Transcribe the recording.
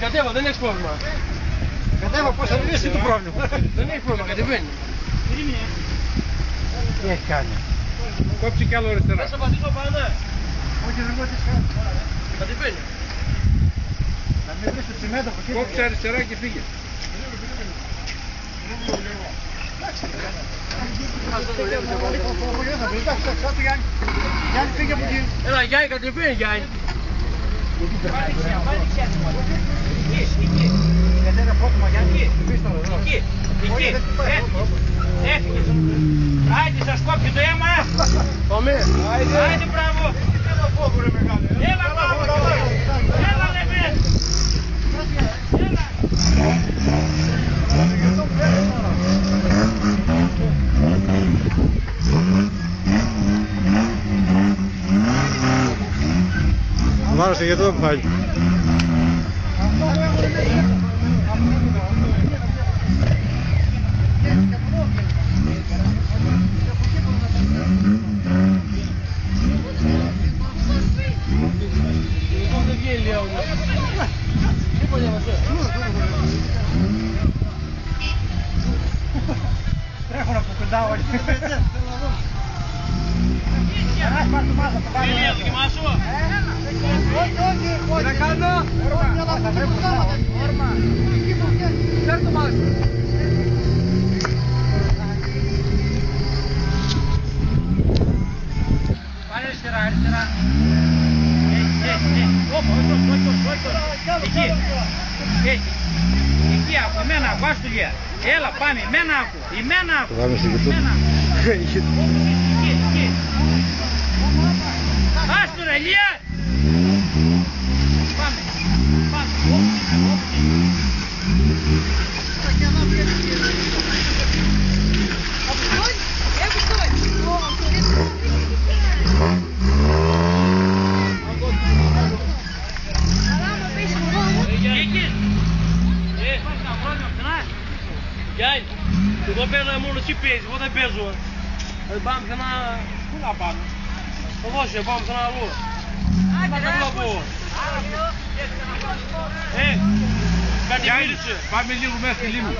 κατέβα, δεν έχεις πρόβλημα. Κατέβα, πώς θα λύσει το πρόβλημα. Δεν έχει πρόβλημα, κατεβαίνει. Τι έχει κάνει. Κόψει κι άλλο αριστερά. Θα σταματήσω πάνω. Όχι, δεν μπορεί να κάνει. Κατεβαίνει. Να μην βρεις το τσιμέντο από εκεί. Κόψε αριστερά και φύγε. Γιάννη, φύγε από εκεί. Έλα, Γιάννη, κατεβαίνει, Γιάννη. Γιατί είναι πρόβλημα, Γιάννη. Εκεί, έφυγες. Άιντε, σας κόψει το αίμα. Πάμε. Άιντε, μπράβο. Έλα, μπράβο. Έλα, λέμε. Έλα. Μάρωσε για το πάλι. Δεν βγαίνει λίγο. Τίποτα για μας. Τρέχουν από κοντά όλοι. Φίλια, δοκιμάσου. Τι να κάνω. Φέρ' το μάζι. Πάλι αριστερά, αριστερά. Εκεί. Εκεί, άκου, εμένα άκου, άσου δουλειά. Έλα, πάμε, εμένα άκου, εμένα άκου. Πάμε στο YouTube. Εκεί. Άσου ρε, Λία. Πάμε. Γιάννη, εδώ πέρα μόνο εσύ παίζεις, εγώ δεν παίζω. Πάμε ξανά... Πού να πάμε. Το δώσε, πάμε ξανά αλλού. Πάτε βλέπω. Κατεβήλωσε. Πάμε λίγο μέσα στη λίμνη.